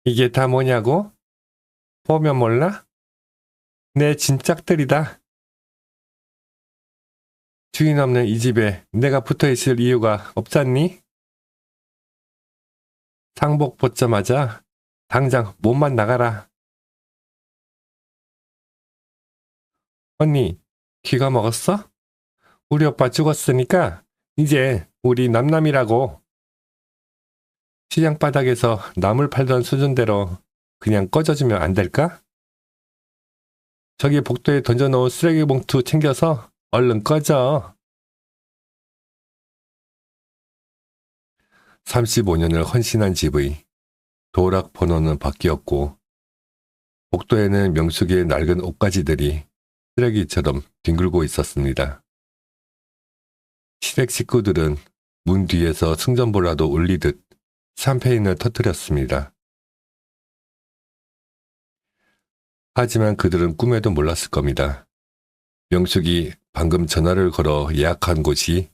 이게 다 뭐냐고? 보면 몰라? 내 진짝들이다. 주인 없는 이 집에 내가 붙어 있을 이유가 없잖니? 상복 벗자마자 당장 몸만 나가라. 언니, 귀가 먹었어? 우리 오빠 죽었으니까 이제 우리 남남이라고. 시장 바닥에서 나물 팔던 수준대로 그냥 꺼져주면 안 될까? 저기 복도에 던져놓은 쓰레기 봉투 챙겨서 얼른 꺼져. 35년을 헌신한 집의 도락 번호는 바뀌었고 복도에는 명숙의 낡은 옷가지들이 쓰레기처럼 뒹굴고 있었습니다. 시댁 식구들은 문 뒤에서 승전보라도 울리듯 샴페인을 터뜨렸습니다. 하지만 그들은 꿈에도 몰랐을 겁니다. 명숙이 방금 전화를 걸어 예약한 곳이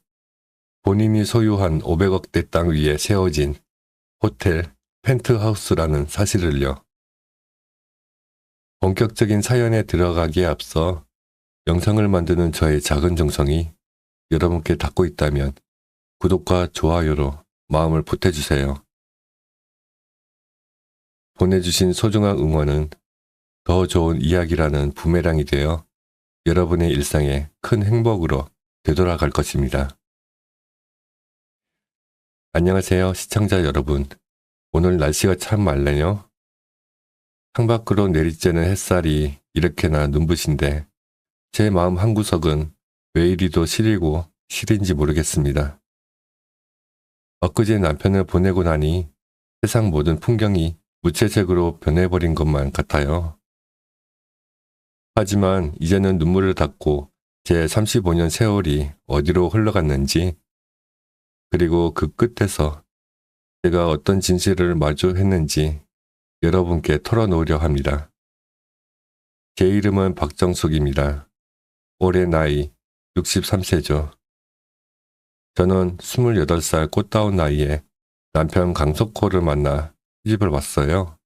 본인이 소유한 500억대 땅 위에 세워진 호텔 펜트하우스라는 사실을요. 본격적인 사연에 들어가기에 앞서 영상을 만드는 저의 작은 정성이 여러분께 닿고 있다면 구독과 좋아요로 마음을 보태주세요. 보내주신 소중한 응원은 더 좋은 이야기라는 부메랑이 되어 여러분의 일상에 큰 행복으로 되돌아갈 것입니다. 안녕하세요, 시청자 여러분. 오늘 날씨가 참 맑네요. 창밖으로 내리쬐는 햇살이 이렇게나 눈부신데 제 마음 한구석은 왜 이리도 시리고 시린지 모르겠습니다. 엊그제 남편을 보내고 나니 세상 모든 풍경이 무채색으로 변해버린 것만 같아요. 하지만 이제는 눈물을 닦고 제 35년 세월이 어디로 흘러갔는지, 그리고 그 끝에서 제가 어떤 진실을 마주했는지 여러분께 털어놓으려 합니다. 제 이름은 박정숙입니다. 올해 나이 63세죠. 저는 28살 꽃다운 나이에 남편 강석호를 만나 시집을 왔어요.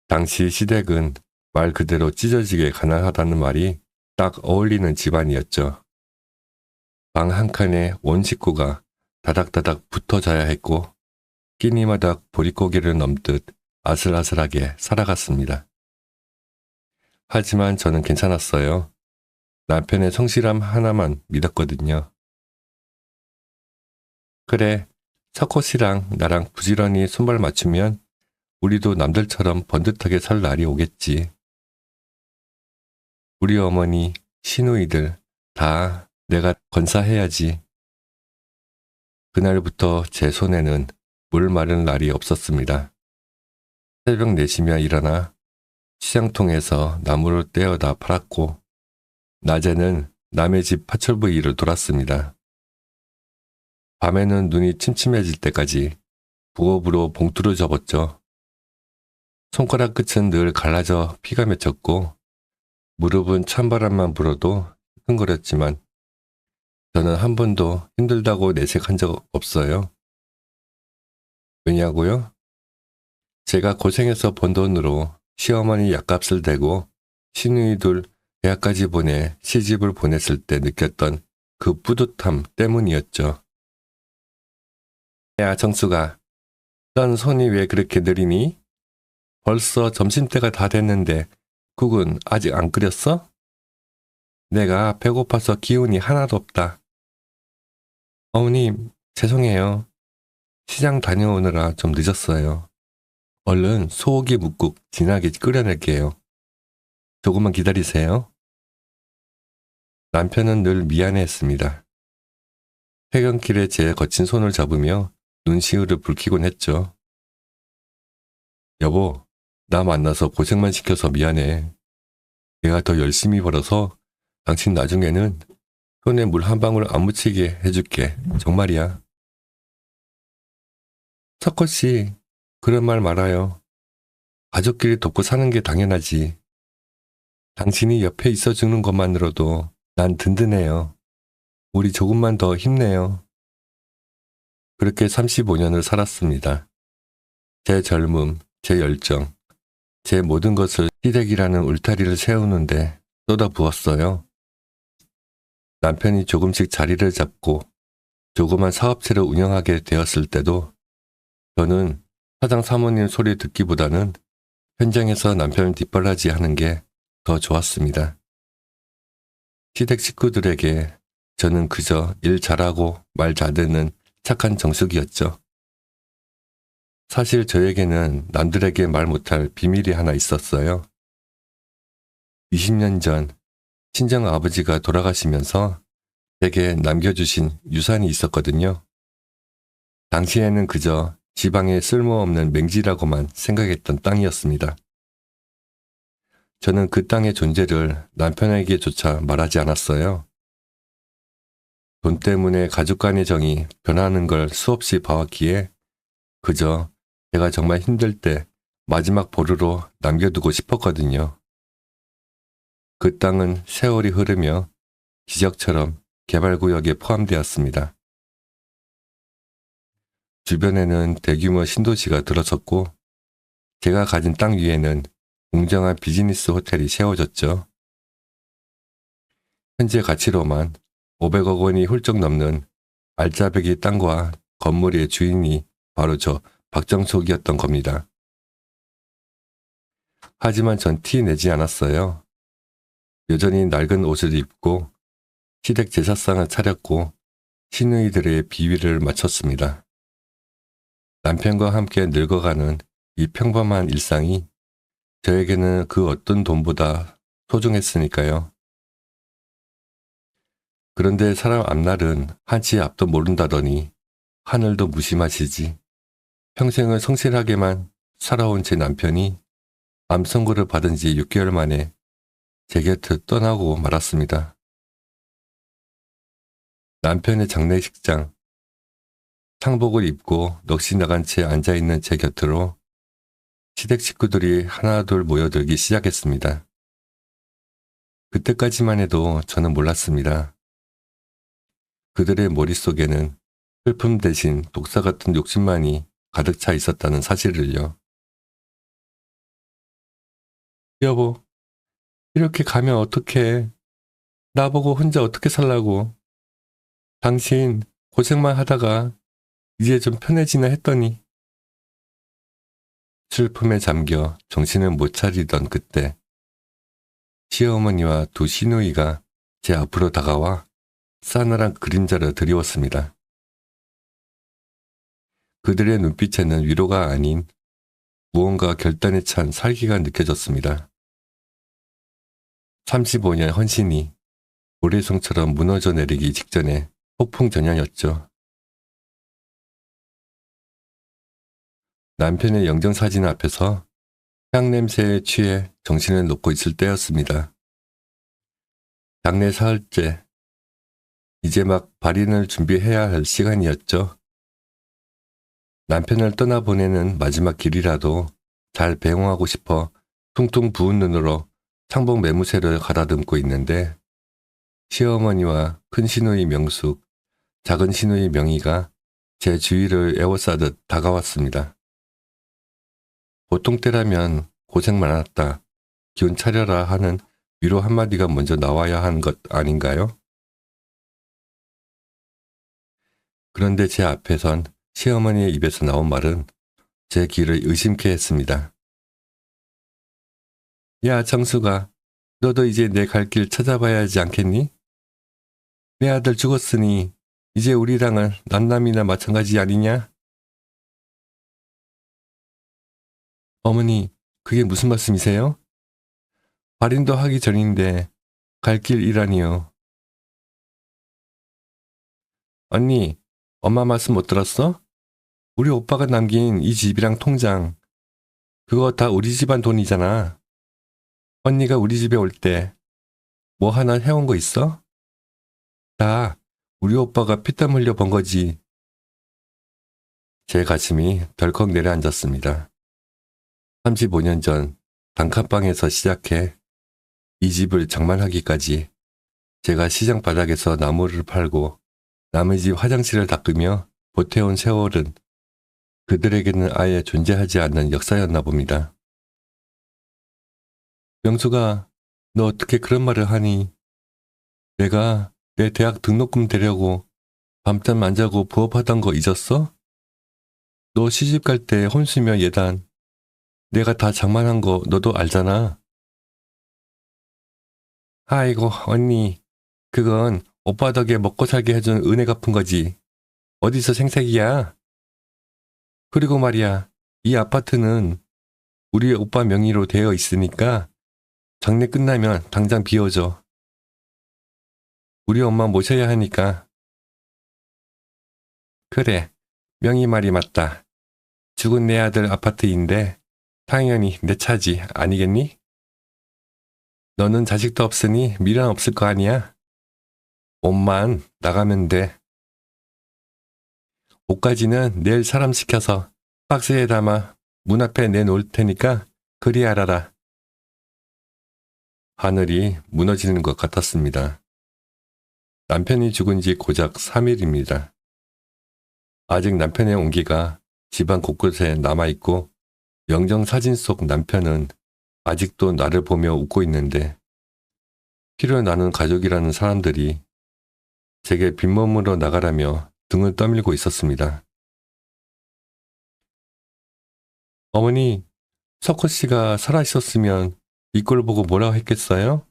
당시 시댁은 말 그대로 찢어지게 가난하다는 말이 딱 어울리는 집안이었죠. 방 한 칸에 온 식구가 다닥다닥 붙어 자야 했고 끼니마다 보릿고개를 넘듯 아슬아슬하게 살아갔습니다. 하지만 저는 괜찮았어요. 남편의 성실함 하나만 믿었거든요. 그래, 석호 씨랑 나랑 부지런히 손발 맞추면 우리도 남들처럼 번듯하게 살 날이 오겠지. 우리 어머니, 시누이들 다 내가 건사해야지. 그날부터 제 손에는 물 마른 날이 없었습니다. 새벽 4시면 일어나 시장통에서 나무를 떼어다 팔았고 낮에는 남의 집 파철부 일을 돌았습니다. 밤에는 눈이 침침해질 때까지 부업으로 봉투를 접었죠. 손가락 끝은 늘 갈라져 피가 맺혔고 무릎은 찬바람만 불어도 흥거렸지만 저는 한 번도 힘들다고 내색한 적 없어요. 왜냐고요? 제가 고생해서 번 돈으로 시어머니 약값을 대고 시누이들 대학까지 보내 시집을 보냈을 때 느꼈던 그 뿌듯함 때문이었죠. 야, 정수가, 넌 손이 왜 그렇게 느리니? 벌써 점심때가 다 됐는데 국은 아직 안 끓였어? 내가 배고파서 기운이 하나도 없다. 어머님, 죄송해요. 시장 다녀오느라 좀 늦었어요. 얼른 소고기 묵국 진하게 끓여낼게요. 조금만 기다리세요. 남편은 늘 미안해했습니다. 퇴근길에 제 거친 손을 잡으며 눈시울을 붉히곤 했죠. 여보, 나 만나서 고생만 시켜서 미안해. 내가 더 열심히 벌어서 당신 나중에는 손에 물 한 방울 안 묻히게 해줄게. 정말이야. 석호 씨, 그런 말 말아요. 가족끼리 돕고 사는 게 당연하지. 당신이 옆에 있어주는 것만으로도 난 든든해요. 우리 조금만 더 힘내요. 그렇게 35년을 살았습니다. 제 젊음, 제 열정, 제 모든 것을 시댁이라는 울타리를 세우는데 쏟아부었어요. 남편이 조금씩 자리를 잡고 조그만 사업체를 운영하게 되었을 때도 저는 사장 사모님 소리 듣기보다는 현장에서 남편을 뒷바라지 하는 게 더 좋았습니다. 시댁 식구들에게 저는 그저 일 잘하고 말 잘 듣는 착한 정숙이었죠. 사실 저에게는 남들에게 말 못할 비밀이 하나 있었어요. 20년 전 친정 아버지가 돌아가시면서 제게 남겨주신 유산이 있었거든요. 당시에는 그저 지방에 쓸모없는 맹지라고만 생각했던 땅이었습니다. 저는 그 땅의 존재를 남편에게조차 말하지 않았어요. 돈 때문에 가족 간의 정이 변하는 걸 수없이 봐왔기에 그저 제가 정말 힘들 때 마지막 보루로 남겨두고 싶었거든요. 그 땅은 세월이 흐르며 기적처럼 개발구역에 포함되었습니다. 주변에는 대규모 신도시가 들어섰고 제가 가진 땅 위에는 웅장한 비즈니스 호텔이 세워졌죠. 현재 가치로만 500억 원이 훌쩍 넘는 알짜배기 땅과 건물의 주인이 바로 저 박정석이었던 겁니다. 하지만 전 티 내지 않았어요. 여전히 낡은 옷을 입고 시댁 제사상을 차렸고 시누이들의 비위를 맞췄습니다. 남편과 함께 늙어가는 이 평범한 일상이 저에게는 그 어떤 돈보다 소중했으니까요. 그런데 사람 앞날은 한치 앞도 모른다더니 하늘도 무심하시지. 평생을 성실하게만 살아온 제 남편이 암 선고를 받은 지 6개월 만에 제 곁을 떠나고 말았습니다. 남편의 장례식장, 상복을 입고 넋이 나간 채 앉아있는 제 곁으로 시댁 식구들이 하나둘 모여들기 시작했습니다. 그때까지만 해도 저는 몰랐습니다. 그들의 머릿속에는 슬픔 대신 독사 같은 욕심만이 가득 차 있었다는 사실을요. 여보, 이렇게 가면 어떡해. 나보고 혼자 어떻게 살라고. 당신 고생만 하다가 이제 좀 편해지나 했더니. 슬픔에 잠겨 정신을 못 차리던 그때 시어머니와 두 시누이가 제 앞으로 다가와 싸늘한 그림자를 드리웠습니다. 그들의 눈빛에는 위로가 아닌 무언가 결단에 찬 살기가 느껴졌습니다. 35년 헌신이 모래성처럼 무너져 내리기 직전에 폭풍전야였죠. 남편의 영정사진 앞에서 향냄새에 취해 정신을 놓고 있을 때였습니다. 장례 사흘째, 이제 막 발인을 준비해야 할 시간이었죠. 남편을 떠나보내는 마지막 길이라도 잘 배웅하고 싶어 퉁퉁 부은 눈으로 창복 매무새를 가다듬고 있는데 시어머니와 큰 시누이 명숙, 작은 시누이 명희가 제 주위를 에워싸듯 다가왔습니다. 보통 때라면 고생 많았다, 기운 차려라 하는 위로 한마디가 먼저 나와야 하는 것 아닌가요? 그런데 제 앞에선 시어머니의 입에서 나온 말은 제 귀를 의심케 했습니다. 야, 정수가, 너도 이제 내 갈 길 찾아봐야 하지 않겠니? 내 아들 죽었으니 이제 우리랑은 남남이나 마찬가지 아니냐? 어머니, 그게 무슨 말씀이세요? 발인도 하기 전인데 갈 길이라니요. 언니, 엄마 말씀 못 들었어? 우리 오빠가 남긴 이 집이랑 통장, 그거 다 우리 집안 돈이잖아. 언니가 우리 집에 올 때 뭐 하나 해온 거 있어? 다 우리 오빠가 피땀 흘려 번 거지. 제 가슴이 덜컥 내려앉았습니다. 35년 전 단칸방에서 시작해 이 집을 장만하기까지 제가 시장 바닥에서 나무를 팔고 남의 집 화장실을 닦으며 보태온 세월은 그들에게는 아예 존재하지 않는 역사였나 봅니다. 명수가, 너 어떻게 그런 말을 하니? 내가 내 대학 등록금 대려고 밤잠 안 자고 부업하던 거 잊었어? 너 시집 갈 때 혼수며 예단, 내가 다 장만한 거 너도 알잖아. 아이고, 언니. 그건 오빠 덕에 먹고 살게 해준 은혜 갚은 거지. 어디서 생색이야? 그리고 말이야, 이 아파트는 우리 오빠 명의로 되어 있으니까 장례 끝나면 당장 비워줘. 우리 엄마 모셔야 하니까. 그래, 명의 말이 맞다. 죽은 내 아들 아파트인데 당연히 내 차지, 아니겠니? 너는 자식도 없으니 미련 없을 거 아니야? 옷만 나가면 돼. 옷까지는 내일 사람 시켜서 박스에 담아 문 앞에 내놓을 테니까 그리 알아라. 하늘이 무너지는 것 같았습니다. 남편이 죽은 지 고작 3일입니다. 아직 남편의 온기가 집안 곳곳에 남아있고 영정사진 속 남편은 아직도 나를 보며 웃고 있는데 피를 나눈 가족이라는 사람들이 제게 빈몸으로 나가라며 등을 떠밀고 있었습니다. 어머니, 석호 씨가 살아있었으면 이 꼴 보고 뭐라고 했겠어요?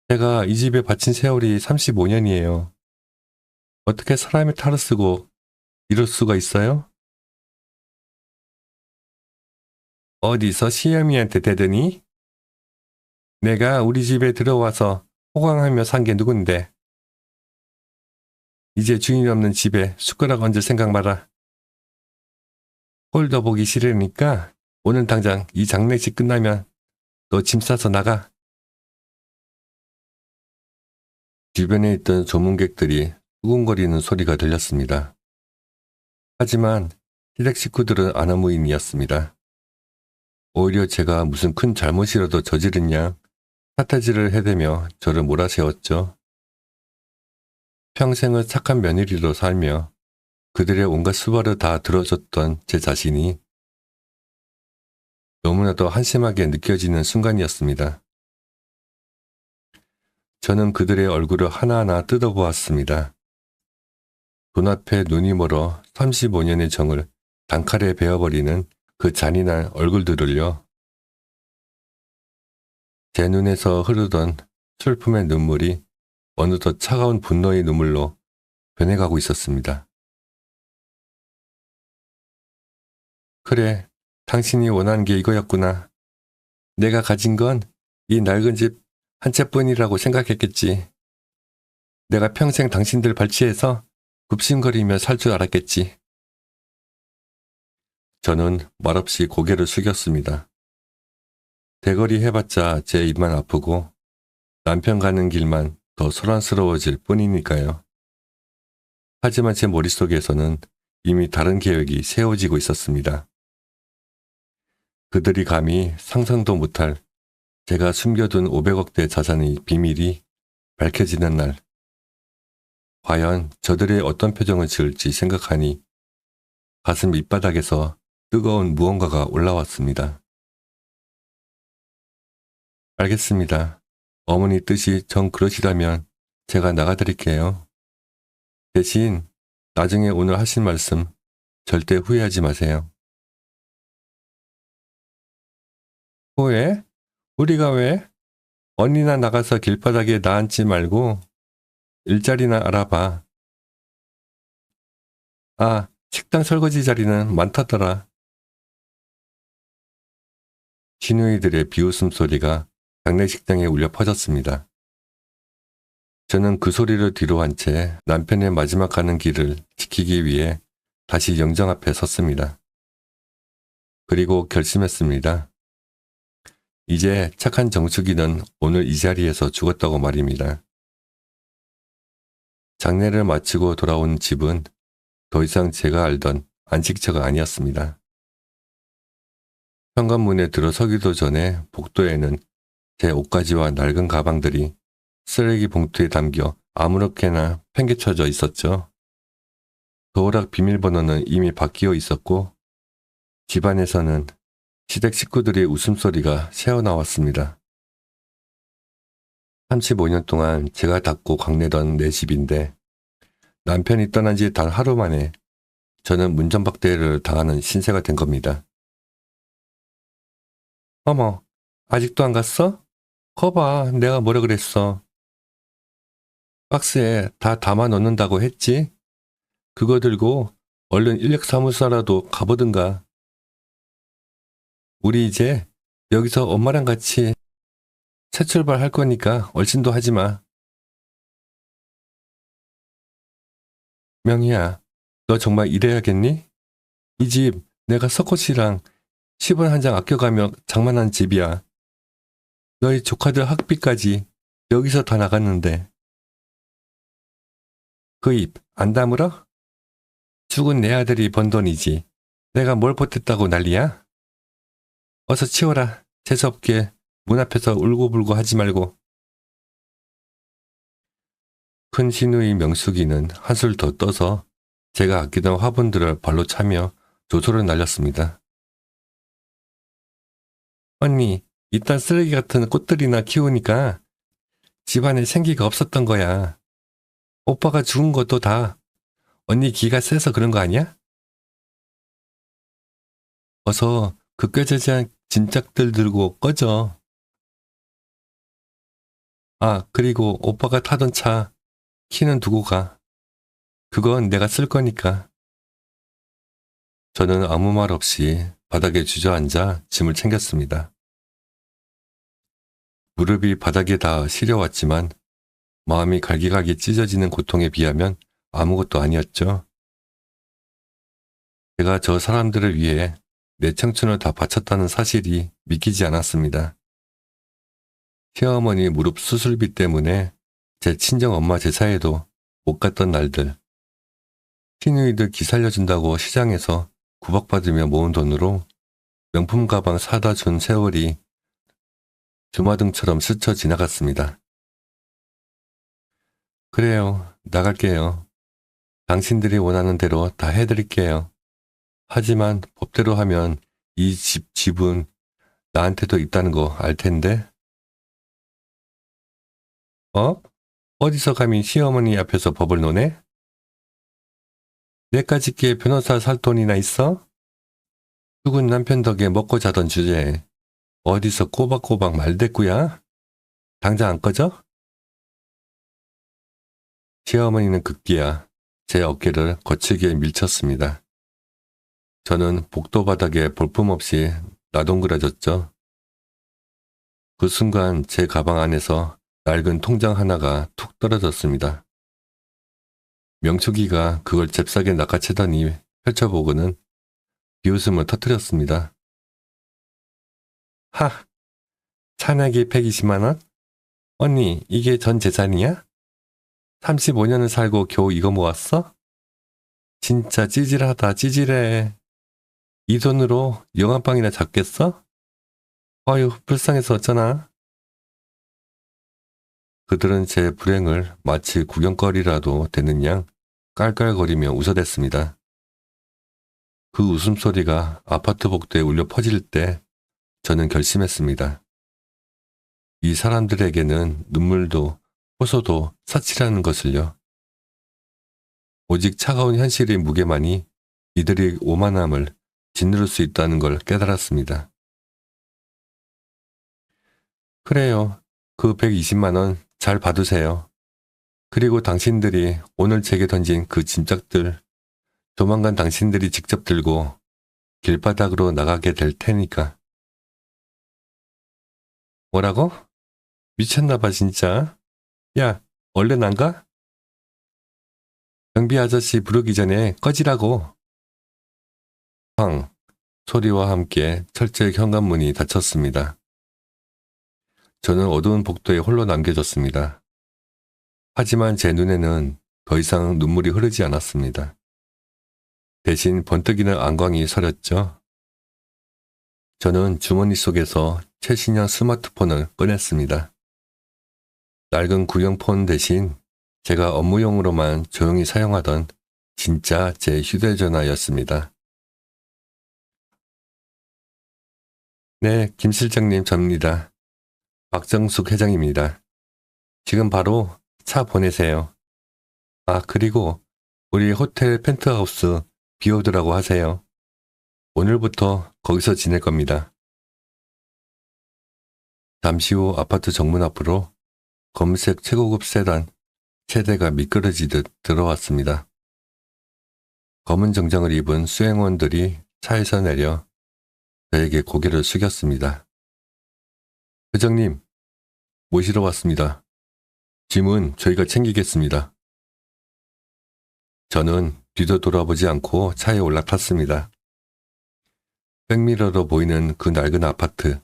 제가 이 집에 바친 세월이 35년이에요. 어떻게 사람의 탈을 쓰고 이럴 수가 있어요? 어디서 시어미한테 대더니? 내가 우리 집에 들어와서 호강하며 산 게 누군데? 이제 주인 없는 집에 숟가락 얹을 생각 마라. 꼴도 보기 싫으니까 오늘 당장 이 장례식 끝나면 너 짐 싸서 나가. 주변에 있던 조문객들이 수군거리는 소리가 들렸습니다. 하지만 시댁 식구들은 아나무인이었습니다. 오히려 제가 무슨 큰 잘못이라도 저지른 양 탓타지를 해대며 저를 몰아세웠죠. 평생을 착한 며느리로 살며 그들의 온갖 수발을 다 들어줬던 제 자신이 너무나도 한심하게 느껴지는 순간이었습니다. 저는 그들의 얼굴을 하나하나 뜯어보았습니다. 돈 앞에 눈이 멀어 35년의 정을 단칼에 베어버리는 그 잔인한 얼굴들을요. 제 눈에서 흐르던 슬픔의 눈물이 어느덧 차가운 분노의 눈물로 변해가고 있었습니다. 그래, 당신이 원하는 게 이거였구나. 내가 가진 건 이 낡은 집 한 채뿐이라고 생각했겠지. 내가 평생 당신들 발치해서 굽신거리며 살 줄 알았겠지. 저는 말없이 고개를 숙였습니다. 대거리 해봤자 제 입만 아프고 남편 가는 길만 더 소란스러워질 뿐이니까요. 하지만 제 머릿속에서는 이미 다른 계획이 세워지고 있었습니다. 그들이 감히 상상도 못할 제가 숨겨둔 500억대 자산의 비밀이 밝혀지는 날, 과연 저들의 어떤 표정을 지을지 생각하니 가슴 밑바닥에서 뜨거운 무언가가 올라왔습니다. 알겠습니다. 어머니 뜻이 정 그러시다면 제가 나가드릴게요. 대신 나중에 오늘 하신 말씀 절대 후회하지 마세요. 후회? 우리가 왜? 언니나 나가서 길바닥에 나앉지 말고 일자리나 알아봐. 아, 식당 설거지 자리는 많다더라. 시누이들의 비웃음 소리가 장례식장에 울려 퍼졌습니다. 저는 그 소리를 뒤로 한 채 남편의 마지막 가는 길을 지키기 위해 다시 영정 앞에 섰습니다. 그리고 결심했습니다. 이제 착한 정숙이는 오늘 이 자리에서 죽었다고 말입니다. 장례를 마치고 돌아온 집은 더 이상 제가 알던 안식처가 아니었습니다. 현관문에 들어서기도 전에 복도에는 제 옷가지와 낡은 가방들이 쓰레기 봉투에 담겨 아무렇게나 팽개쳐져 있었죠. 도어락 비밀번호는 이미 바뀌어 있었고 집안에서는 시댁 식구들의 웃음소리가 새어나왔습니다. 35년 동안 제가 닦고 광내던 내 집인데 남편이 떠난 지 단 하루 만에 저는 문전박대를 당하는 신세가 된 겁니다. 어머, 아직도 안 갔어? 거봐, 내가 뭐라 그랬어. 박스에 다 담아 넣는다고 했지? 그거 들고 얼른 인력사무소라도 가보든가. 우리 이제 여기서 엄마랑 같이 새 출발할 거니까 얼씬도 하지 마. 명희야, 너 정말 이래야겠니? 이 집 내가 석호씨랑 10원 한 장 아껴가며 장만한 집이야. 너희 조카들 학비까지 여기서 다 나갔는데. 그 입 안 다물어? 죽은 내 아들이 번 돈이지. 내가 뭘 보탰다고 난리야? 어서 치워라. 재수없게 문 앞에서 울고불고 하지 말고. 큰 시누이 명숙이는 한술 더 떠서 제가 아끼던 화분들을 발로 차며 조소를 날렸습니다. 언니, 이딴 쓰레기 같은 꽃들이나 키우니까 집안에 생기가 없었던 거야. 오빠가 죽은 것도 다 언니 기가 세서 그런 거 아니야? 어서 그 꾀죄죄한 진짝들 들고 꺼져. 아, 그리고 오빠가 타던 차 키는 두고 가. 그건 내가 쓸 거니까. 저는 아무 말 없이 바닥에 주저앉아 짐을 챙겼습니다. 무릎이 바닥에 닿아 시려왔지만 마음이 갈기갈기 찢어지는 고통에 비하면 아무것도 아니었죠. 제가 저 사람들을 위해 내 청춘을 다 바쳤다는 사실이 믿기지 않았습니다. 시어머니 무릎 수술비 때문에 제 친정엄마 제사에도 못 갔던 날들, 시누이들 기살려준다고 시장에서 구박받으며 모은 돈으로 명품 가방 사다 준 세월이 주마등처럼 스쳐 지나갔습니다. 그래요, 나갈게요. 당신들이 원하는 대로 다 해드릴게요. 하지만 법대로 하면 이 집은 나한테도 있다는 거 알 텐데. 어? 어디서 감히 시어머니 앞에서 법을 노네? 내까짓게 변호사 살 돈이나 있어? 죽은 남편 덕에 먹고 자던 주제에 어디서 꼬박꼬박 말대꾸야? 당장 안 꺼져? 시어머니는 급기야 제 어깨를 거칠게 밀쳤습니다. 저는 복도 바닥에 볼품없이 나동그라졌죠. 그 순간 제 가방 안에서 낡은 통장 하나가 툭 떨어졌습니다. 명숙이가 그걸 잽싸게 낚아채더니 펼쳐보고는 비웃음을 터뜨렸습니다. 하! 찬약이 120만 원? 언니, 이게 전 재산이야? 35년을 살고 겨우 이거 모았어? 진짜 찌질하다, 찌질해. 이 돈으로 영화방이나 잡겠어? 아유, 불쌍해서 어쩌나? 그들은 제 불행을 마치 구경거리라도 되는 양 깔깔거리며 웃어댔습니다. 그 웃음소리가 아파트 복도에 울려 퍼질 때 저는 결심했습니다. 이 사람들에게는 눈물도 호소도 사치라는 것을요. 오직 차가운 현실의 무게만이 이들의 오만함을 짓누를 수 있다는 걸 깨달았습니다. 그래요. 그 120만 원 잘 받으세요. 그리고 당신들이 오늘 제게 던진 그 짐짝들 조만간 당신들이 직접 들고 길바닥으로 나가게 될 테니까. 뭐라고? 미쳤나봐 진짜. 야, 얼른 안 가? 경비 아저씨 부르기 전에 꺼지라고. 팡! 소리와 함께 철제 현관문이 닫혔습니다. 저는 어두운 복도에 홀로 남겨졌습니다. 하지만 제 눈에는 더 이상 눈물이 흐르지 않았습니다. 대신 번뜩이는 안광이 서렸죠. 저는 주머니 속에서 최신형 스마트폰을 꺼냈습니다. 낡은 구형폰 대신 제가 업무용으로만 조용히 사용하던 진짜 제 휴대전화였습니다. 네, 김 실장님 접니다. 박정숙 회장입니다. 지금 바로 차 보내세요. 아, 그리고 우리 호텔 펜트하우스 비오드라고 하세요. 오늘부터 거기서 지낼 겁니다. 잠시 후 아파트 정문 앞으로 검은색 최고급 세단 세대가 미끄러지듯 들어왔습니다. 검은 정장을 입은 수행원들이 차에서 내려 저에게 고개를 숙였습니다. 회장님, 모시러 왔습니다. 짐은 저희가 챙기겠습니다. 저는 뒤도 돌아보지 않고 차에 올라탔습니다. 백미러로 보이는 그 낡은 아파트,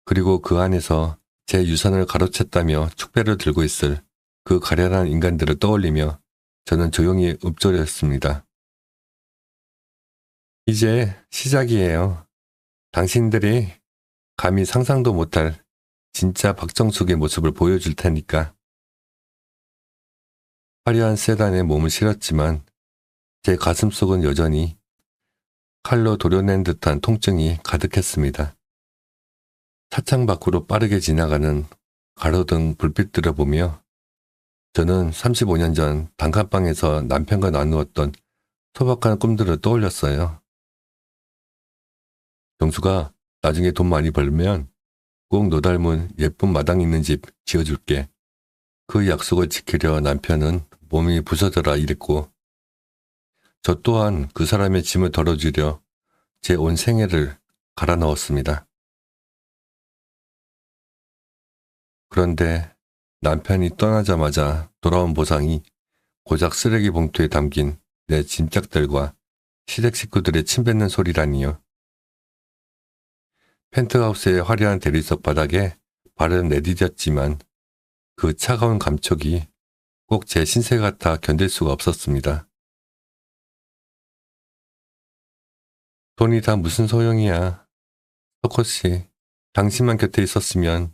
그리고 그 안에서 제 유산을 가로챘다며 축배를 들고 있을 그 가련한 인간들을 떠올리며 저는 조용히 읊조렸습니다. 이제 시작이에요. 당신들이 감히 상상도 못할 진짜 박정숙의 모습을 보여줄 테니까. 화려한 세단에 몸을 실었지만 제 가슴속은 여전히 칼로 도려낸 듯한 통증이 가득했습니다. 차창 밖으로 빠르게 지나가는 가로등 불빛들을 보며 저는 35년 전 단칸방에서 남편과 나누었던 소박한 꿈들을 떠올렸어요. 정수가 나중에 돈 많이 벌면 꼭 너 닮은 예쁜 마당 있는 집 지어줄게. 그 약속을 지키려 남편은 몸이 부서져라 이랬고 저 또한 그 사람의 짐을 덜어주려 제 온 생애를 갈아 넣었습니다. 그런데 남편이 떠나자마자 돌아온 보상이 고작 쓰레기 봉투에 담긴 내 짐짝들과 시댁 식구들의 침 뱉는 소리라니요. 펜트하우스의 화려한 대리석 바닥에 발은 내디뎠지만 그 차가운 감촉이 꼭 제 신세 같아 견딜 수가 없었습니다. 돈이 다 무슨 소용이야. 석호씨, 당신만 곁에 있었으면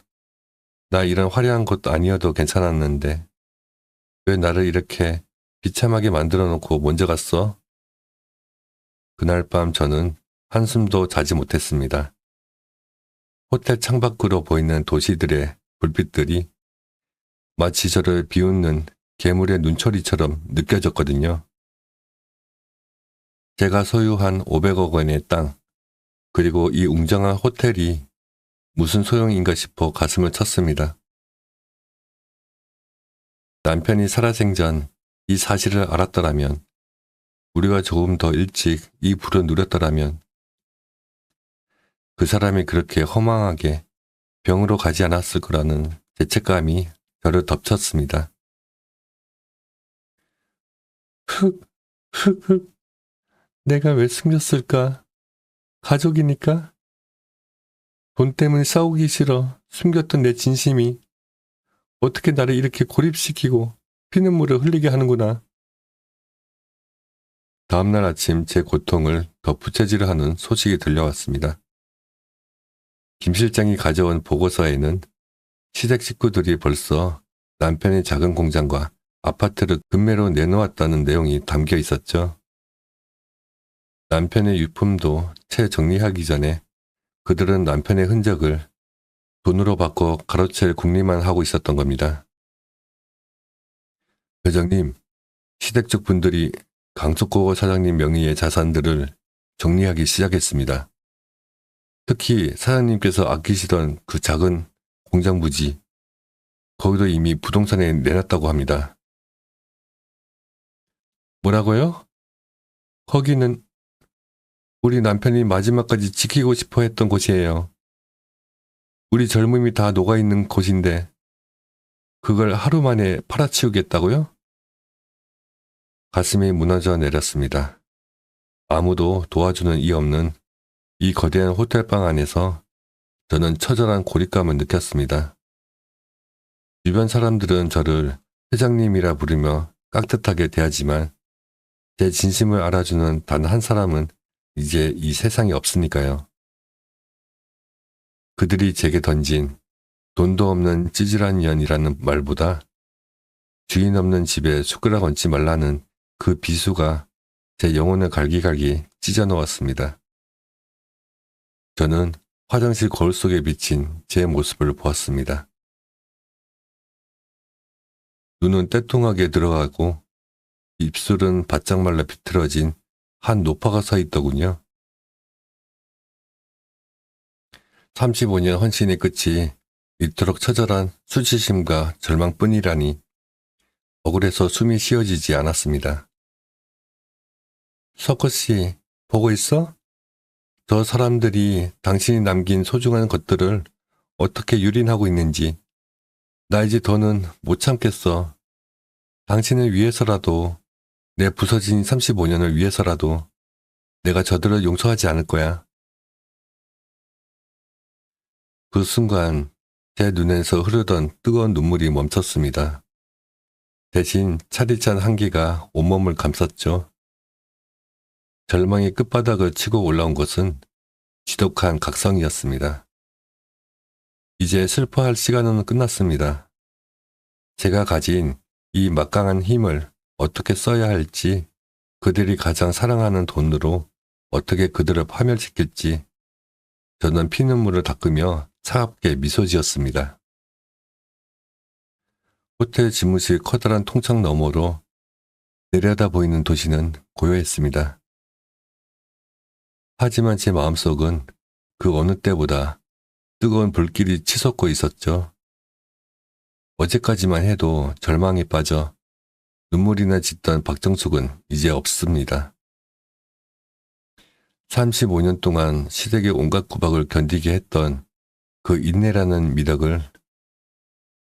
나 이런 화려한 곳도 아니어도 괜찮았는데 왜 나를 이렇게 비참하게 만들어 놓고 먼저 갔어? 그날 밤 저는 한숨도 자지 못했습니다. 호텔 창밖으로 보이는 도시들의 불빛들이 마치 저를 비웃는 괴물의 눈초리처럼 느껴졌거든요. 제가 소유한 500억 원의 땅, 그리고 이 웅장한 호텔이 무슨 소용인가 싶어 가슴을 쳤습니다. 남편이 살아생전 이 사실을 알았더라면, 우리가 조금 더 일찍 이 부를 누렸더라면, 그 사람이 그렇게 허망하게 병으로 가지 않았을 거라는 죄책감이 저를 덮쳤습니다. 내가 왜 숨겼을까? 가족이니까? 돈 때문에 싸우기 싫어 숨겼던 내 진심이 어떻게 나를 이렇게 고립시키고 피눈물을 흘리게 하는구나. 다음날 아침 제 고통을 더 부채질하는 소식이 들려왔습니다. 김 실장이 가져온 보고서에는 시댁 식구들이 벌써 남편의 작은 공장과 아파트를 급매로 내놓았다는 내용이 담겨 있었죠. 남편의 유품도 채 정리하기 전에 그들은 남편의 흔적을 돈으로 바꿔 가로챌 궁리만 하고 있었던 겁니다. 회장님, 시댁 쪽 분들이 강석고 사장님 명의의 자산들을 정리하기 시작했습니다. 특히 사장님께서 아끼시던 그 작은 공장 부지, 거기도 이미 부동산에 내놨다고 합니다. 뭐라고요? 거기는 우리 남편이 마지막까지 지키고 싶어 했던 곳이에요. 우리 젊음이 다 녹아있는 곳인데 그걸 하루 만에 팔아치우겠다고요? 가슴이 무너져 내렸습니다. 아무도 도와주는 이 없는 이 거대한 호텔방 안에서 저는 처절한 고립감을 느꼈습니다. 주변 사람들은 저를 회장님이라 부르며 깍듯하게 대하지만 제 진심을 알아주는 단 한 사람은 이제 이 세상에 없으니까요. 그들이 제게 던진 돈도 없는 찌질한 년이라는 말보다 주인 없는 집에 숟가락 얹지 말라는 그 비수가 제 영혼을 갈기갈기 찢어 놓았습니다. 저는 화장실 거울 속에 비친 제 모습을 보았습니다. 눈은 떼통하게 들어가고 입술은 바짝 말라 비틀어진 한 노파가 서 있더군요. 35년 헌신의 끝이 이토록 처절한 수치심과 절망뿐이라니 억울해서 숨이 쉬어지지 않았습니다. 석호 씨, 보고 있어? 저 사람들이 당신이 남긴 소중한 것들을 어떻게 유린하고 있는지. 나 이제 더는 못 참겠어. 당신을 위해서라도, 내 부서진 35년을 위해서라도 내가 저들을 용서하지 않을 거야. 그 순간 제 눈에서 흐르던 뜨거운 눈물이 멈췄습니다. 대신 차디찬 한기가 온몸을 감쌌죠. 절망의 끝바닥을 치고 올라온 것은 지독한 각성이었습니다. 이제 슬퍼할 시간은 끝났습니다. 제가 가진 이 막강한 힘을 어떻게 써야 할지, 그들이 가장 사랑하는 돈으로 어떻게 그들을 파멸시킬지, 저는 피눈물을 닦으며 차갑게 미소 지었습니다. 호텔 집무실 커다란 통창 너머로 내려다 보이는 도시는 고요했습니다. 하지만 제 마음속은 그 어느 때보다 뜨거운 불길이 치솟고 있었죠. 어제까지만 해도 절망에 빠져 눈물이나 짓던 박정숙은 이제 없습니다. 35년 동안 시댁의 온갖 구박을 견디게 했던 그 인내라는 미덕을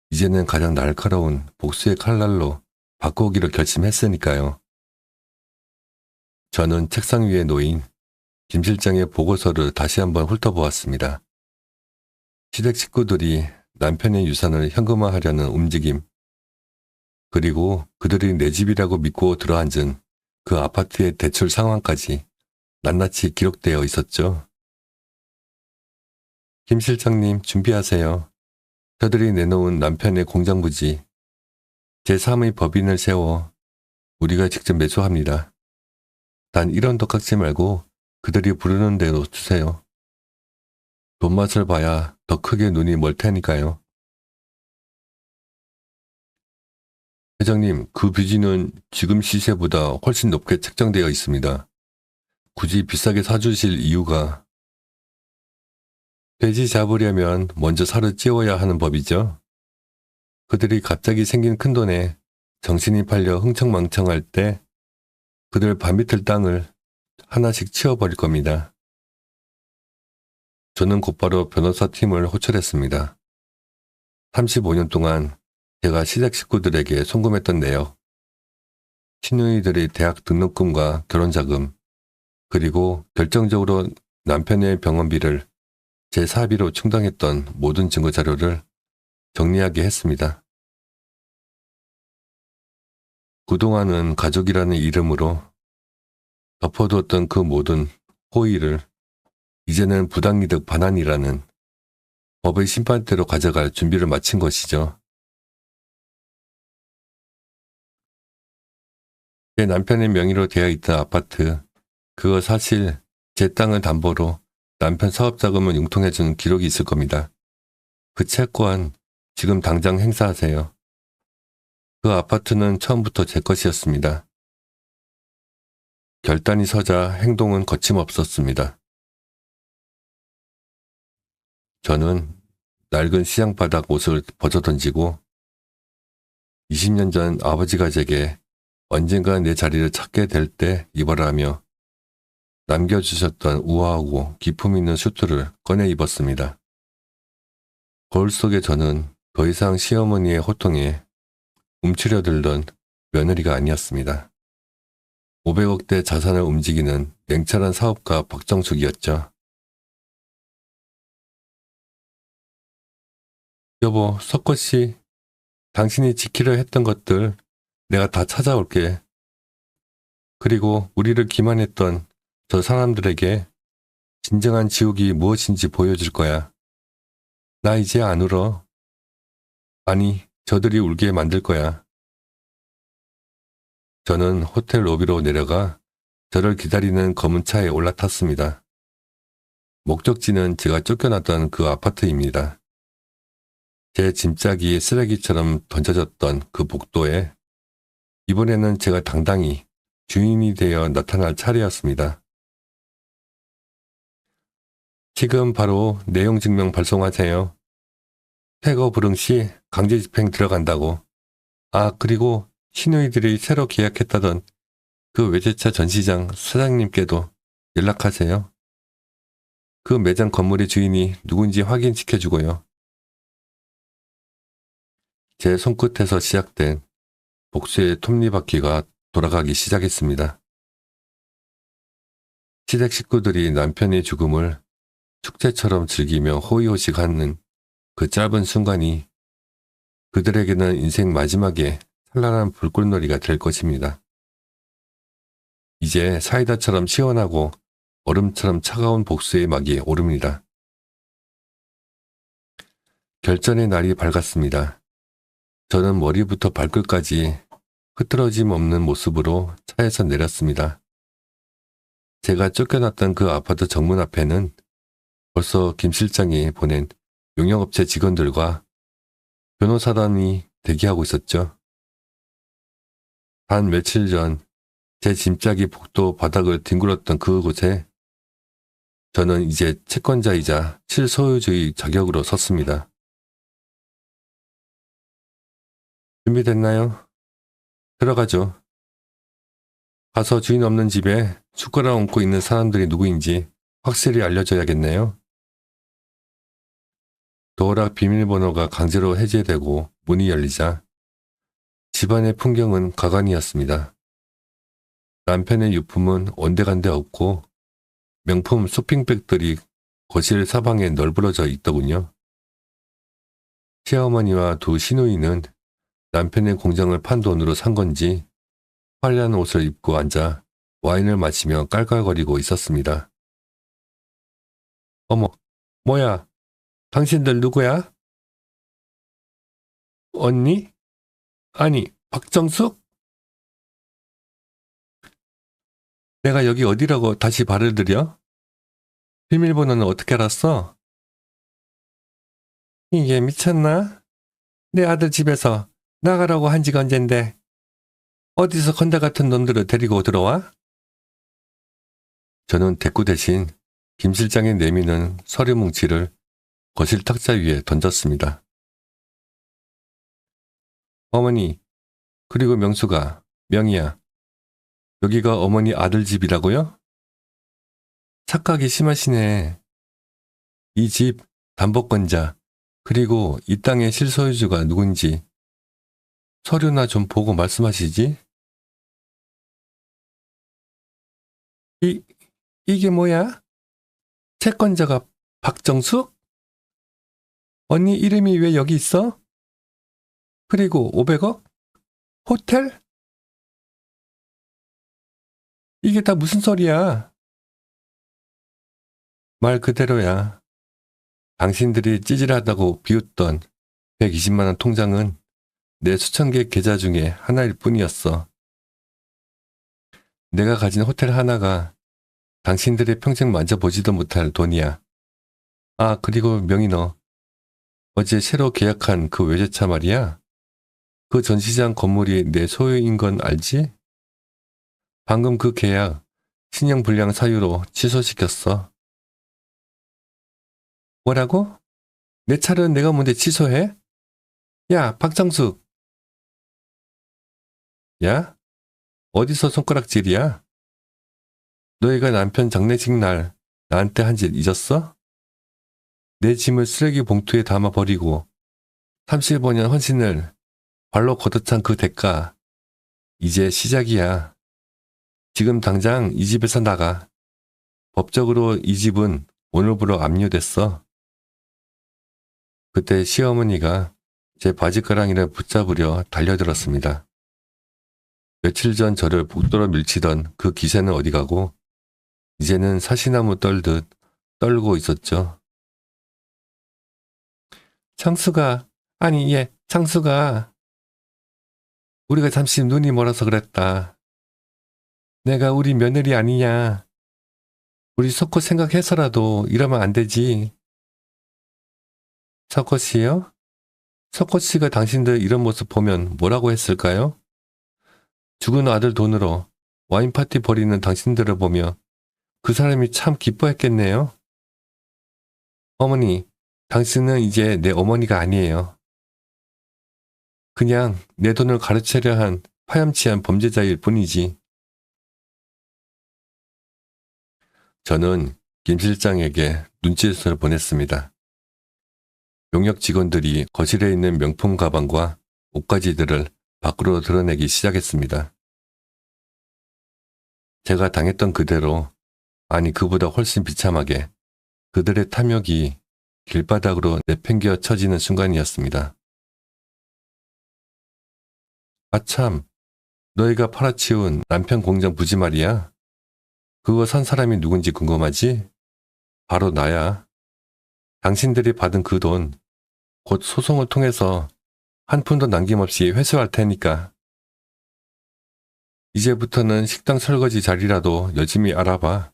이제는 가장 날카로운 복수의 칼날로 바꾸기로 결심했으니까요. 저는 책상 위에 놓인 김 실장의 보고서를 다시 한번 훑어보았습니다. 시댁 식구들이 남편의 유산을 현금화하려는 움직임, 그리고 그들이 내 집이라고 믿고 들어앉은 그 아파트의 대출 상황까지 낱낱이 기록되어 있었죠. 김 실장님, 준비하세요. 저들이 내놓은 남편의 공장 부지, 제3의 법인을 세워 우리가 직접 매수합니다. 단 1원도 깎지 말고 그들이 부르는 대로 주세요. 돈맛을 봐야 더 크게 눈이 멀 테니까요. 회장님, 그 뷰지는 지금 시세보다 훨씬 높게 책정되어 있습니다. 굳이 비싸게 사주실 이유가? 돼지 잡으려면 먼저 살을 찌워야 하는 법이죠. 그들이 갑자기 생긴 큰돈에 정신이 팔려 흥청망청할 때 그들 발밑을 땅을 하나씩 치워버릴 겁니다. 저는 곧바로 변호사 팀을 호출했습니다. 35년 동안 제가 시댁 식구들에게 송금했던 내역, 시누이들의 대학 등록금과 결혼자금, 그리고 결정적으로 남편의 병원비를 제 사비로 충당했던 모든 증거 자료를 정리하게 했습니다. 그동안은 가족이라는 이름으로 덮어두었던 그 모든 호의를 이제는 부당이득 반환이라는 법의 심판대로 가져갈 준비를 마친 것이죠. 제 남편의 명의로 되어 있던 아파트, 그거 사실 제 땅을 담보로 남편 사업자금을 융통해준 기록이 있을 겁니다. 그 채권 지금 당장 행사하세요. 그 아파트는 처음부터 제 것이었습니다. 결단이 서자 행동은 거침없었습니다. 저는 낡은 시장바닥 옷을 벗어던지고 20년 전 아버지가 제게 언젠가 내 자리를 찾게 될 때 입어라며 남겨주셨던 우아하고 기품 있는 수트를 꺼내 입었습니다. 거울 속에 저는 더 이상 시어머니의 호통에 움츠려들던 며느리가 아니었습니다. 500억대 자산을 움직이는 냉철한 사업가 박정숙이었죠. 여보, 석호씨, 당신이 지키려 했던 것들 내가 다 찾아올게. 그리고 우리를 기만했던 저 사람들에게 진정한 지옥이 무엇인지 보여줄 거야. 나 이제 안 울어. 아니, 저들이 울게 만들 거야. 저는 호텔 로비로 내려가 저를 기다리는 검은 차에 올라탔습니다. 목적지는 제가 쫓겨났던 그 아파트입니다. 제 짐짝이 쓰레기처럼 던져졌던 그 복도에 이번에는 제가 당당히 주인이 되어 나타날 차례였습니다. 지금 바로 내용 증명 발송하세요. 퇴거 불응 시 강제 집행 들어간다고. 아, 그리고 시누이들이 새로 계약했다던 그 외제차 전시장 사장님께도 연락하세요. 그 매장 건물의 주인이 누군지 확인시켜주고요. 제 손끝에서 시작된 복수의 톱니바퀴가 돌아가기 시작했습니다. 시댁 식구들이 남편의 죽음을 축제처럼 즐기며 호의호식하는 그 짧은 순간이 그들에게는 인생 마지막에 찬란한 불꽃놀이가 될 것입니다. 이제 사이다처럼 시원하고 얼음처럼 차가운 복수의 막이 오릅니다. 결전의 날이 밝았습니다. 저는 머리부터 발끝까지 흐트러짐 없는 모습으로 차에서 내렸습니다. 제가 쫓겨났던 그 아파트 정문 앞에는 벌써 김 실장이 보낸 용역업체 직원들과 변호사단이 대기하고 있었죠. 단 며칠 전 제 짐짝이 복도 바닥을 뒹굴었던 그곳에 저는 이제 채권자이자 실소유주의 자격으로 섰습니다. 준비됐나요? 들어가죠. 가서 주인 없는 집에 숟가락 얹고 있는 사람들이 누구인지 확실히 알려줘야겠네요. 도어락 비밀번호가 강제로 해제되고 문이 열리자 집안의 풍경은 가관이었습니다. 남편의 유품은 온데간데 없고 명품 쇼핑백들이 거실 사방에 널브러져 있더군요. 시어머니와 두 시누이는 남편의 공장을 판 돈으로 산 건지 화려한 옷을 입고 앉아 와인을 마시며 깔깔거리고 있었습니다. 어머, 뭐야? 당신들 누구야? 언니? 아니, 박정숙? 내가 여기 어디라고 다시 발을 들여? 비밀번호는 어떻게 알았어? 이게 미쳤나? 내 아들 집에서 나가라고 한 지가 언젠데 어디서 건달 같은 놈들을 데리고 들어와? 저는 대꾸 대신 김 실장이 내미는 서류 뭉치를 거실 탁자 위에 던졌습니다. 어머니, 그리고 명수가, 명희야, 여기가 어머니 아들 집이라고요? 착각이 심하시네. 이 집 담보권자, 그리고 이 땅의 실소유주가 누군지 서류나 좀 보고 말씀하시지? 이게 뭐야? 채권자가 박정숙? 언니 이름이 왜 여기 있어? 그리고 500억? 호텔? 이게 다 무슨 소리야? 말 그대로야. 당신들이 찌질하다고 비웃던 120만 원 통장은 내 수천 개 계좌 중에 하나일 뿐이었어. 내가 가진 호텔 하나가 당신들이 평생 만져보지도 못할 돈이야. 아, 그리고 명희 너, 어제 새로 계약한 그 외제차 말이야. 그 전시장 건물이 내 소유인 건 알지? 방금 그 계약 신용불량 사유로 취소시켰어. 뭐라고? 내 차를 내가 뭔데 취소해? 야, 박정숙. 야? 어디서 손가락질이야? 너희가 남편 장례식 날 나한테 한 짓 잊었어? 내 짐을 쓰레기 봉투에 담아버리고 35년 헌신을 발로 걷어찬 그 대가 이제 시작이야. 지금 당장 이 집에서 나가. 법적으로 이 집은 오늘부로 압류됐어. 그때 시어머니가 제 바지가랑이를 붙잡으려 달려들었습니다. 며칠 전 저를 복도로 밀치던 그 기세는 어디 가고 이제는 사시나무 떨듯 떨고 있었죠. 창수가, 아니 창수가 우리가 잠시 눈이 멀어서 그랬다. 내가 우리 며느리 아니냐. 우리 석호 생각해서라도 이러면 안 되지. 석호 씨요? 석호 씨가 당신들 이런 모습 보면 뭐라고 했을까요? 죽은 아들 돈으로 와인 파티 벌이는 당신들을 보며 그 사람이 참 기뻐했겠네요. 어머니, 당신은 이제 내 어머니가 아니에요. 그냥 내 돈을 가로채려 한 파렴치한 범죄자일 뿐이지. 저는 김 실장에게 눈짓을 보냈습니다. 용역 직원들이 거실에 있는 명품 가방과 옷가지들을 밖으로 드러내기 시작했습니다. 제가 당했던 그대로, 아니 그보다 훨씬 비참하게 그들의 탐욕이 길바닥으로 내팽겨 쳐지는 순간이었습니다. 아참, 너희가 팔아치운 남편 공장 부지 말이야. 그거 산 사람이 누군지 궁금하지? 바로 나야. 당신들이 받은 그 돈, 곧 소송을 통해서 한 푼도 남김없이 회수할 테니까. 이제부터는 식당 설거지 자리라도 열심히 알아봐.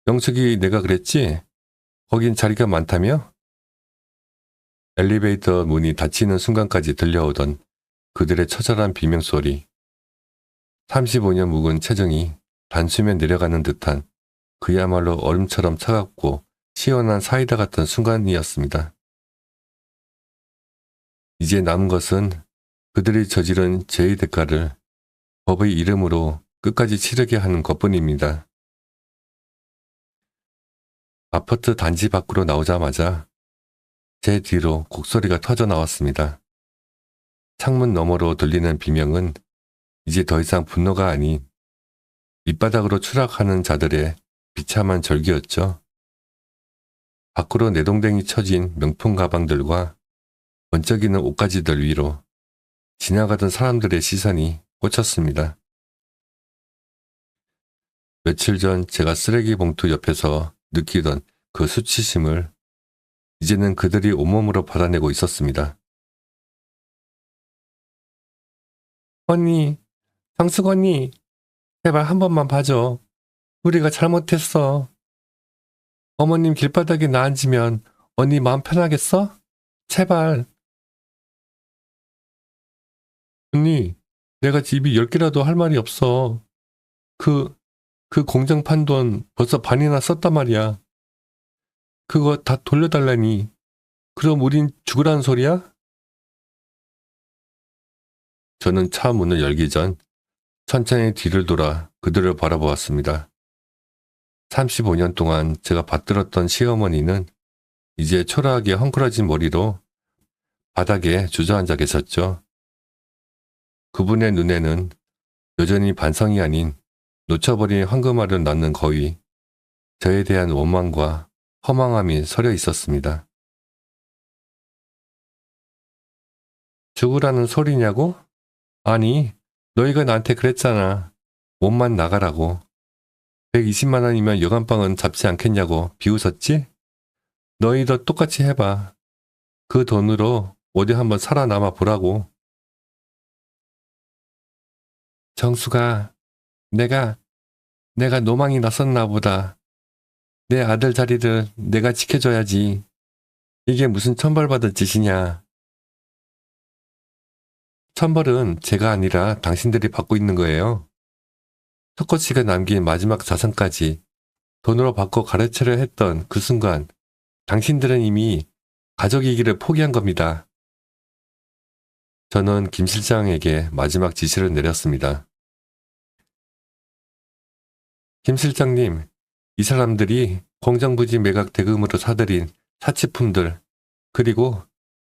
영숙이 내가 그랬지? 거긴 자리가 많다며? 엘리베이터 문이 닫히는 순간까지 들려오던 그들의 처절한 비명소리. 35년 묵은 체정이 단숨에 내려가는 듯한 그야말로 얼음처럼 차갑고 시원한 사이다 같은 순간이었습니다. 이제 남은 것은 그들이 저지른 죄의 대가를 법의 이름으로 끝까지 치르게 하는 것뿐입니다. 아파트 단지 밖으로 나오자마자 제 뒤로 곡소리가 터져 나왔습니다. 창문 너머로 들리는 비명은 이제 더 이상 분노가 아닌 밑바닥으로 추락하는 자들의 비참한 절규였죠. 밖으로 내동댕이 쳐진 명품 가방들과 번쩍이는 옷가지들 위로 지나가던 사람들의 시선이 꽂혔습니다. 며칠 전 제가 쓰레기 봉투 옆에서 느끼던 그 수치심을 이제는 그들이 온몸으로 받아내고 있었습니다. 언니, 정숙 언니, 제발 한 번만 봐줘. 우리가 잘못했어. 어머님 길바닥에 나 앉으면 언니 마음 편하겠어? 제발. 언니, 내가 집이 10개라도 할 말이 없어. 그 공장 판 돈 벌써 반이나 썼단 말이야. 그거 다 돌려달라니. 그럼 우린 죽으라는 소리야? 저는 차 문을 열기 전 천천히 뒤를 돌아 그들을 바라보았습니다. 35년 동안 제가 받들었던 시어머니는 이제 초라하게 헝클어진 머리로 바닥에 주저앉아 계셨죠. 그분의 눈에는 여전히 반성이 아닌 놓쳐버린 황금알을 낳는 거위, 저에 대한 원망과 허망함이 서려 있었습니다. 죽으라는 소리냐고? 아니, 너희가 나한테 그랬잖아. 몸만 나가라고. 120만 원이면 여간방은 잡지 않겠냐고 비웃었지? 너희도 똑같이 해봐. 그 돈으로 어디 한번 살아남아 보라고. 정수가, 내가 노망이 났었나 보다. 내 아들 자리를 내가 지켜줘야지. 이게 무슨 천벌받을 짓이냐. 천벌은 제가 아니라 당신들이 받고 있는 거예요. 석호 씨가 남긴 마지막 자산까지 돈으로 바꿔 가르치려 했던 그 순간 당신들은 이미 가족이기를 포기한 겁니다. 저는 김 실장에게 마지막 지시를 내렸습니다. 김 실장님, 이 사람들이 공장부지 매각 대금으로 사들인 사치품들 그리고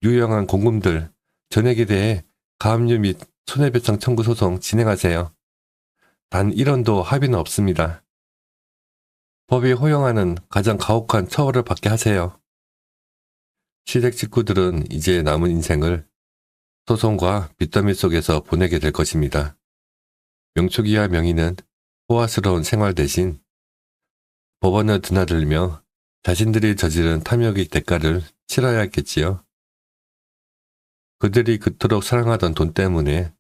유용한 공금들 전액에 대해 가압류 및 손해배상 청구 소송 진행하세요. 단 1원도 합의는 없습니다. 법이 허용하는 가장 가혹한 처벌을 받게 하세요. 시댁 식구들은 이제 남은 인생을 소송과 빚더미 속에서 보내게 될 것입니다. 명촉이와 명의는 호화스러운 생활 대신 법원을 드나들며 자신들이 저지른 탐욕의 대가를 치러야 했겠지요. 그들이 그토록 사랑하던 돈 때문에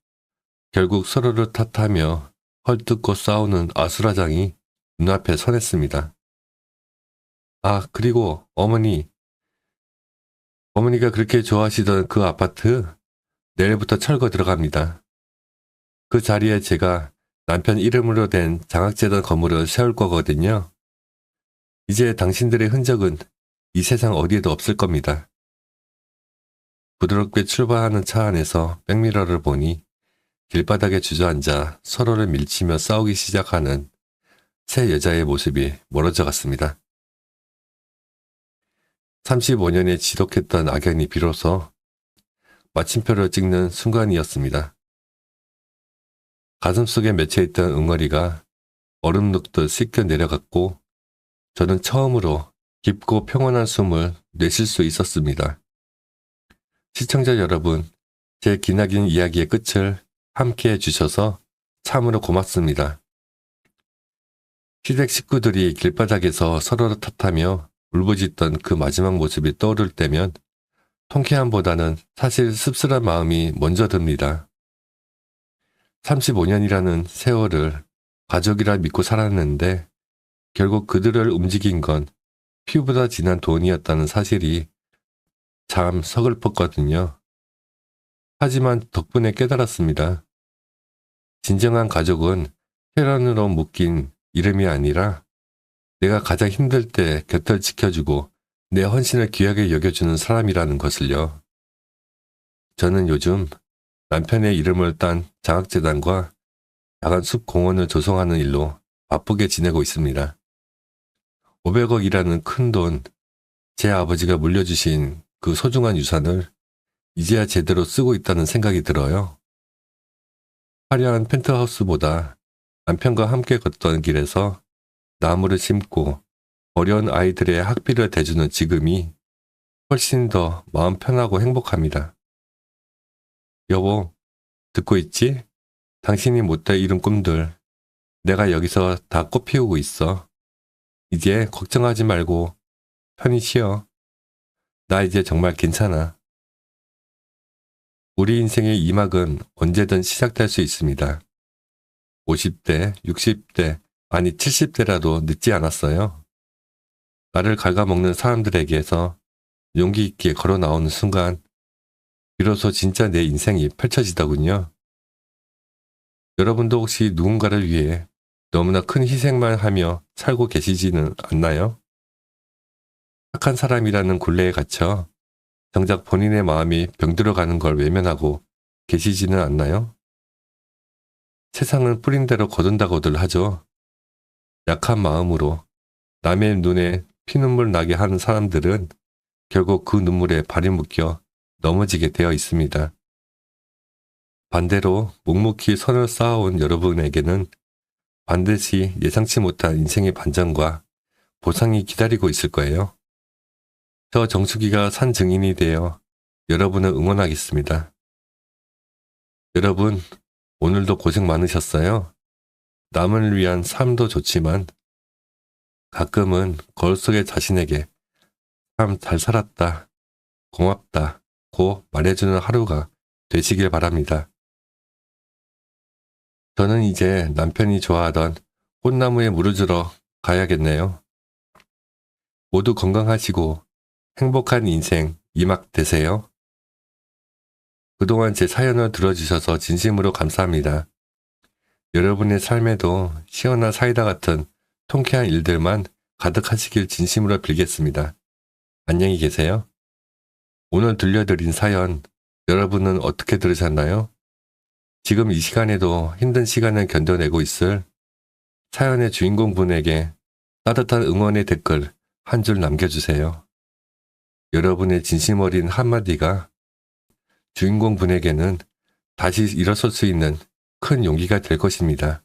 결국 서로를 탓하며 헐뜯고 싸우는 아수라장이 눈앞에 선했습니다. 아, 그리고 어머니가 그렇게 좋아하시던 그 아파트 내일부터 철거 들어갑니다. 그 자리에 제가 남편 이름으로 된 장학재단 건물을 세울 거거든요. 이제 당신들의 흔적은 이 세상 어디에도 없을 겁니다. 부드럽게 출발하는 차 안에서 백미러를 보니 길바닥에 주저앉아 서로를 밀치며 싸우기 시작하는 세 여자의 모습이 멀어져 갔습니다. 35년의 지독했던 악연이 비로소 마침표를 찍는 순간이었습니다. 가슴속에 맺혀있던 응어리가 얼음 눕듯 씻겨 내려갔고 저는 처음으로 깊고 평온한 숨을 내쉴 수 있었습니다. 시청자 여러분, 제 기나긴 이야기의 끝을 함께 해주셔서 참으로 고맙습니다. 시댁 식구들이 길바닥에서 서로를 탓하며 울부짖던 그 마지막 모습이 떠오를 때면 통쾌함보다는 사실 씁쓸한 마음이 먼저 듭니다. 35년이라는 세월을 가족이라 믿고 살았는데 결국 그들을 움직인 건 피보다 진한 돈이었다는 사실이 참 서글펐거든요. 하지만 덕분에 깨달았습니다. 진정한 가족은 혈연으로 묶인 이름이 아니라 내가 가장 힘들 때 곁을 지켜주고 내 헌신을 귀하게 여겨주는 사람이라는 것을요. 저는 요즘 남편의 이름을 딴 장학재단과 야간 숲 공원을 조성하는 일로 바쁘게 지내고 있습니다. 500억이라는 큰 돈, 제 아버지가 물려주신 그 소중한 유산을 이제야 제대로 쓰고 있다는 생각이 들어요. 화려한 펜트하우스보다 남편과 함께 걷던 길에서 나무를 심고 어려운 아이들의 학비를 대주는 지금이 훨씬 더 마음 편하고 행복합니다. 여보, 듣고 있지? 당신이 못돼 이룬 꿈들, 내가 여기서 다 꽃피우고 있어. 이제 걱정하지 말고 편히 쉬어. 나 이제 정말 괜찮아. 우리 인생의 이막은 언제든 시작될 수 있습니다. 50대, 60대, 아니 70대라도 늦지 않았어요. 나를 갉아먹는 사람들에게서 용기 있게 걸어 나오는 순간 비로소 진짜 내 인생이 펼쳐지더군요. 여러분도 혹시 누군가를 위해 너무나 큰 희생만 하며 살고 계시지는 않나요? 착한 사람이라는 굴레에 갇혀 정작 본인의 마음이 병들어가는 걸 외면하고 계시지는 않나요? 세상은 뿌린 대로 거둔다고들 하죠. 약한 마음으로 남의 눈에 피눈물 나게 하는 사람들은 결국 그 눈물에 발이 묶여 넘어지게 되어 있습니다. 반대로 묵묵히 선을 쌓아온 여러분에게는 반드시 예상치 못한 인생의 반전과 보상이 기다리고 있을 거예요. 저 정수기가 산 증인이 되어 여러분을 응원하겠습니다. 여러분, 오늘도 고생 많으셨어요. 남을 위한 삶도 좋지만 가끔은 거울 속의 자신에게 참 잘 살았다, 고맙다 고 말해주는 하루가 되시길 바랍니다. 저는 이제 남편이 좋아하던 꽃나무에 물을 주러 가야겠네요. 모두 건강하시고 행복한 인생 이막 되세요. 그동안 제 사연을 들어주셔서 진심으로 감사합니다. 여러분의 삶에도 시원한 사이다 같은 통쾌한 일들만 가득하시길 진심으로 빌겠습니다. 안녕히 계세요. 오늘 들려드린 사연, 여러분은 어떻게 들으셨나요? 지금 이 시간에도 힘든 시간을 견뎌내고 있을 사연의 주인공분에게 따뜻한 응원의 댓글 한 줄 남겨주세요. 여러분의 진심 어린 한마디가 주인공분에게는 다시 일어설 수 있는 큰 용기가 될 것입니다.